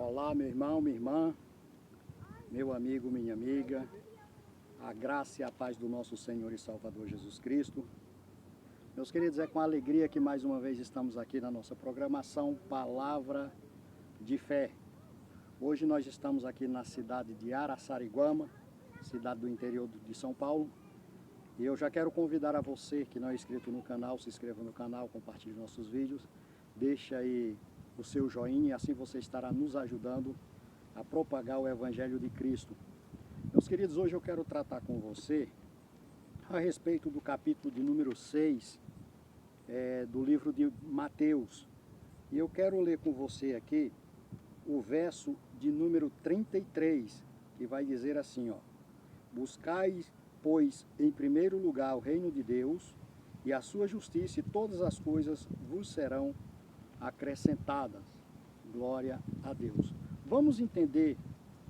Olá, meu irmão, minha irmã, meu amigo, minha amiga, a graça e a paz do nosso Senhor e Salvador Jesus Cristo. Meus queridos, é com alegria que mais uma vez estamos aqui na nossa programação Palavra de Fé. Hoje nós estamos aqui na cidade de Araçariguama, cidade do interior de São Paulo. E eu já quero convidar a você que não é inscrito no canal, se inscreva no canal, compartilhe nossos vídeos, deixa aí o seu joinha e assim você estará nos ajudando a propagar o Evangelho de Cristo. Meus queridos, hoje eu quero tratar com você a respeito do capítulo de número 6 do livro de Mateus. E eu quero ler com você aqui o verso de número 33, que vai dizer assim, ó: buscai, pois, em primeiro lugar o reino de Deus e a sua justiça, e todas as coisas vos serão acrescentadas. Glória a Deus. Vamos entender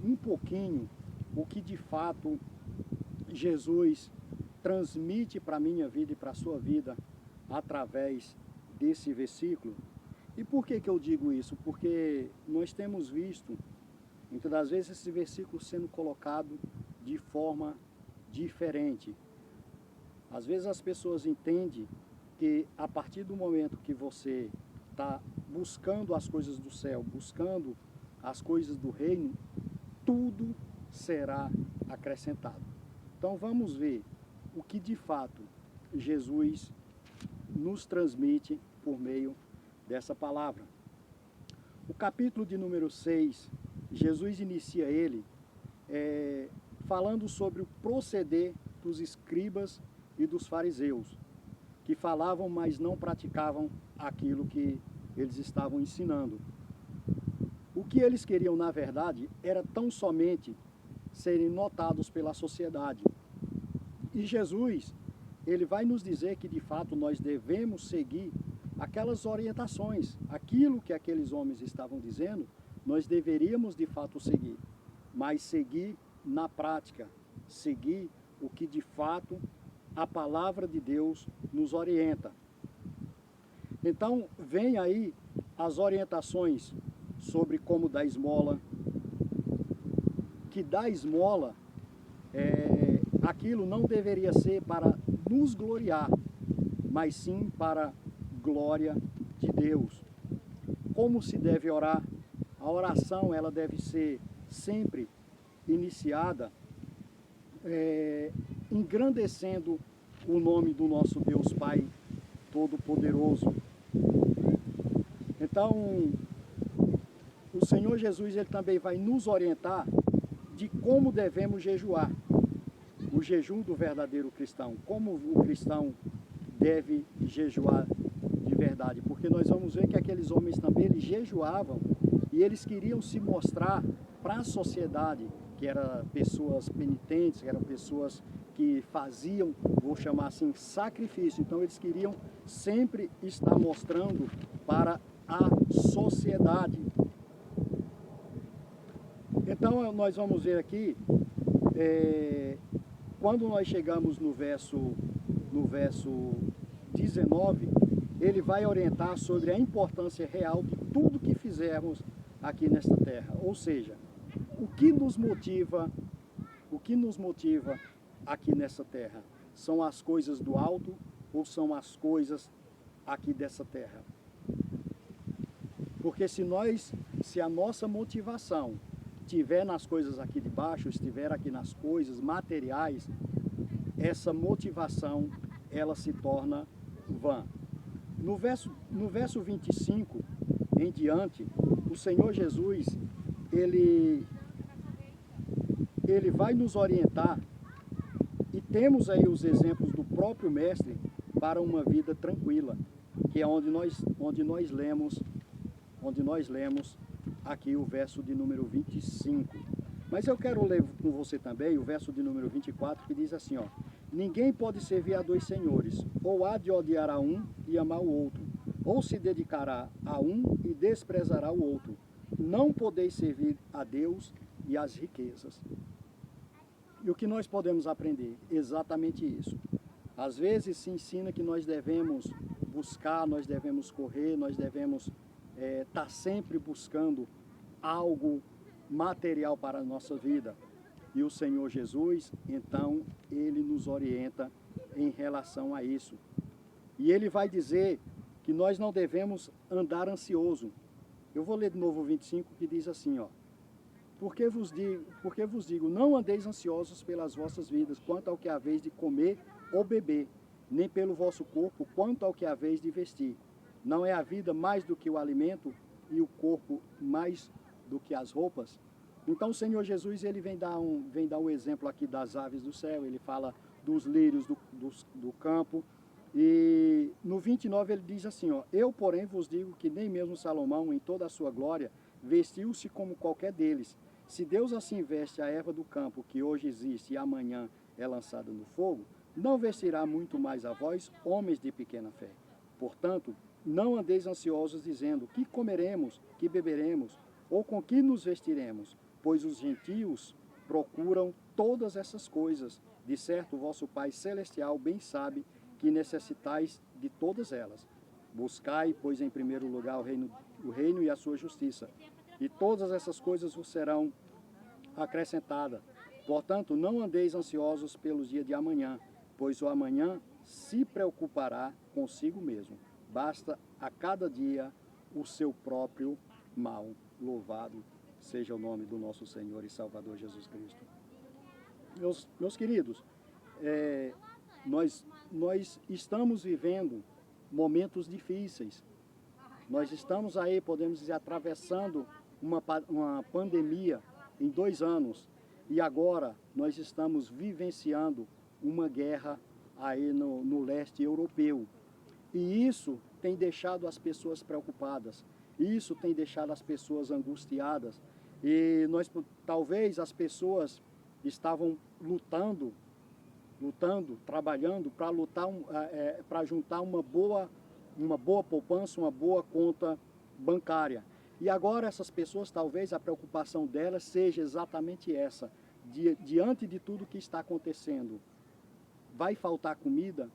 um pouquinho o que de fato Jesus transmite para a minha vida e para a sua vida através desse versículo. E por que eu digo isso? Porque nós temos visto, muitas das vezes, esse versículo sendo colocado de forma diferente. Às vezes as pessoas entendem que a partir do momento que você está buscando as coisas do céu, buscando as coisas do reino, tudo será acrescentado. Então vamos ver o que de fato Jesus nos transmite por meio dessa palavra. O capítulo de número 6, Jesus inicia ele falando sobre o proceder dos escribas e dos fariseus, que falavam, mas não praticavam aquilo que eles estavam ensinando. O que eles queriam, na verdade, era tão somente serem notados pela sociedade. E Jesus, ele vai nos dizer que, de fato, nós devemos seguir aquelas orientações, aquilo que aqueles homens estavam dizendo, nós deveríamos, de fato, seguir, mas seguir na prática, seguir o que, de fato, a palavra de Deus nos orienta. Então, vem aí as orientações sobre como dar esmola, que dar esmola, aquilo não deveria ser para nos gloriar, mas sim para glória de Deus. Como se deve orar? A oração, ela deve ser sempre iniciada engrandecendo o nome do nosso Deus Pai Todo-Poderoso. Então, o Senhor Jesus, ele também vai nos orientar de como devemos jejuar. O jejum do verdadeiro cristão. Como o cristão deve jejuar de verdade. Porque nós vamos ver que aqueles homens também, eles jejuavam e eles queriam se mostrar para a sociedade que eram pessoas penitentes, que eram pessoas que faziam, vou chamar assim, sacrifício. Então eles queriam sempre estar mostrando para a sociedade. Então nós vamos ver aqui, quando nós chegamos no verso 19, ele vai orientar sobre a importância real de tudo que fizermos aqui nesta terra. Ou seja, o que nos motiva aqui nessa terra? São as coisas do alto ou são as coisas aqui dessa terra? Porque se a nossa motivação estiver nas coisas aqui de baixo, estiver aqui nas coisas materiais, essa motivação, ela se torna vã. No verso 25 em diante, o Senhor Jesus, ele vai nos orientar, e temos aí os exemplos do próprio Mestre para uma vida tranquila, que é onde nós lemos aqui o verso de número 25. Mas eu quero ler com você também o verso de número 24, que diz assim, ó: ninguém pode servir a dois senhores, ou há de odiar a um e amar o outro, ou se dedicará a um e desprezará o outro. Não podeis servir a Deus e às riquezas. E o que nós podemos aprender? Exatamente isso. Às vezes se ensina que nós devemos buscar, nós devemos correr, nós devemos estar sempre buscando algo material para a nossa vida. E o Senhor Jesus, então, ele nos orienta em relação a isso. E ele vai dizer que nós não devemos andar ansioso. Eu vou ler de novo o 25, que diz assim, ó. Porque vos digo, não andeis ansiosos pelas vossas vidas, quanto ao que haveis de comer ou beber, nem pelo vosso corpo, quanto ao que haveis de vestir. Não é a vida mais do que o alimento e o corpo mais do que as roupas? Então o Senhor Jesus, ele vem dar um exemplo aqui das aves do céu, ele fala dos lírios do campo. E no 29 ele diz assim, ó, eu porém vos digo que nem mesmo Salomão, em toda a sua glória, vestiu-se como qualquer deles. Se Deus assim veste a erva do campo, que hoje existe e amanhã é lançada no fogo, não vestirá muito mais a vós, homens de pequena fé. Portanto, não andeis ansiosos dizendo, que comeremos, que beberemos, ou com que nos vestiremos, pois os gentios procuram todas essas coisas. De certo, vosso Pai Celestial bem sabe que necessitais de todas elas. Buscai, pois, em primeiro lugar o reino e a sua justiça, e todas essas coisas vos serão acrescentadas. Portanto, não andeis ansiosos pelos dias de amanhã, pois o amanhã se preocupará consigo mesmo. Basta a cada dia o seu próprio mal. Louvado seja o nome do nosso Senhor e Salvador Jesus Cristo. Meus queridos, nós estamos vivendo momentos difíceis. Nós estamos aí, podemos dizer, atravessando uma pandemia em 2 anos. E agora nós estamos vivenciando uma guerra aí no leste europeu. E isso tem deixado as pessoas preocupadas. Isso tem deixado as pessoas angustiadas. E talvez as pessoas estavam lutando, trabalhando para para juntar uma boa poupança, uma boa conta bancária. E agora essas pessoas, talvez a preocupação delas seja exatamente essa. Diante de tudo que está acontecendo, vai faltar comida,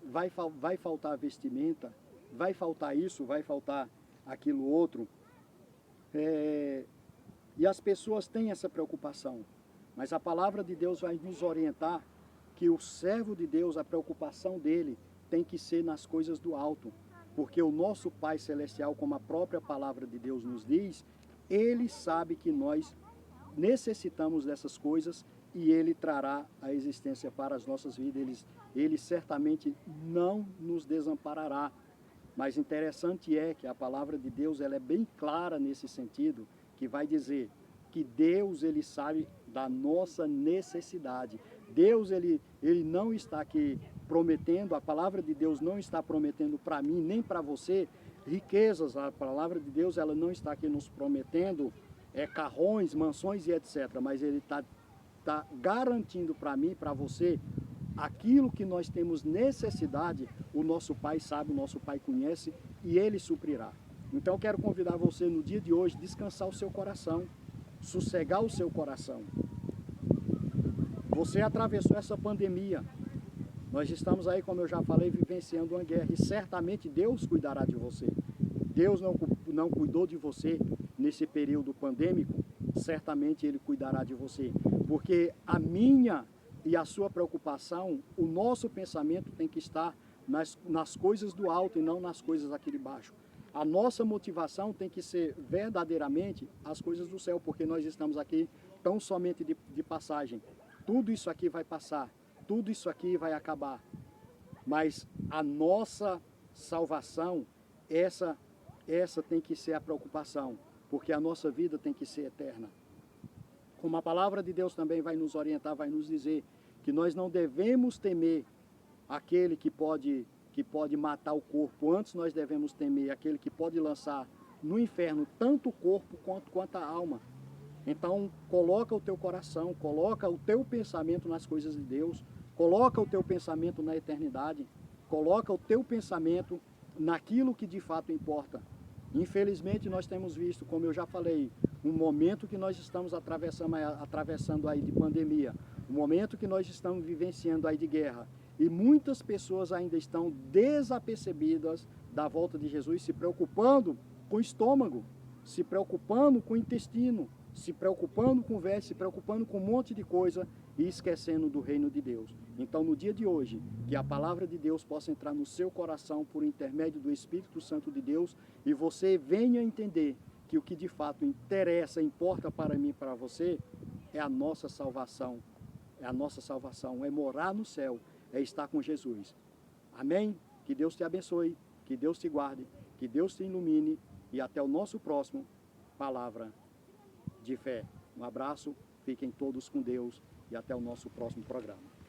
vai faltar vestimenta, vai faltar isso, vai faltar aquilo outro. E as pessoas têm essa preocupação. Mas a palavra de Deus vai nos orientar que o servo de Deus, a preocupação dele tem que ser nas coisas do alto. Porque o nosso Pai Celestial, como a própria palavra de Deus nos diz, ele sabe que nós necessitamos dessas coisas e ele trará a existência para as nossas vidas. Ele certamente não nos desamparará. Mas interessante é que a palavra de Deus ela é bem clara nesse sentido, que vai dizer que Deus ele sabe da nossa necessidade. Deus ele não está aqui prometendo, a palavra de Deus não está prometendo para mim nem para você riquezas. A palavra de Deus ela não está aqui nos prometendo carrões, mansões e etc. Mas ele está garantindo para mim, para você, aquilo que nós temos necessidade. O nosso Pai sabe, o nosso Pai conhece e ele suprirá. Então eu quero convidar você no dia de hoje, descansar o seu coração, sossegar o seu coração. Você atravessou essa pandemia. Nós estamos aí, como eu já falei, vivenciando uma guerra e certamente Deus cuidará de você. Deus não cuidou de você nesse período pandêmico, certamente Ele cuidará de você. Porque a minha e a sua preocupação, o nosso pensamento tem que estar nas coisas do alto e não nas coisas aqui de baixo. A nossa motivação tem que ser verdadeiramente as coisas do céu, porque nós estamos aqui tão somente de passagem. Tudo isso aqui vai passar, tudo isso aqui vai acabar. Mas a nossa salvação, essa tem que ser a preocupação, porque a nossa vida tem que ser eterna. Como a palavra de Deus também vai nos orientar, vai nos dizer que nós não devemos temer aquele que pode matar o corpo. Antes nós devemos temer aquele que pode lançar no inferno tanto o corpo quanto a alma. Então coloca o teu coração, coloca o teu pensamento nas coisas de Deus, coloca o teu pensamento na eternidade, coloca o teu pensamento naquilo que de fato importa. Infelizmente nós temos visto, como eu já falei, um momento que nós estamos atravessando aí de pandemia, um momento que nós estamos vivenciando aí de guerra, e muitas pessoas ainda estão desapercebidas da volta de Jesus, se preocupando com o estômago, se preocupando com o intestino, se preocupando com o verso, se preocupando com um monte de coisa e esquecendo do reino de Deus. Então, no dia de hoje, que a palavra de Deus possa entrar no seu coração por intermédio do Espírito Santo de Deus e você venha entender que o que de fato interessa, importa para mim e para você, é a nossa salvação. É a nossa salvação, é morar no céu, é estar com Jesus. Amém? Que Deus te abençoe, que Deus te guarde, que Deus te ilumine e até o nosso próximo Palavra de Fé. Um abraço, fiquem todos com Deus e até o nosso próximo programa.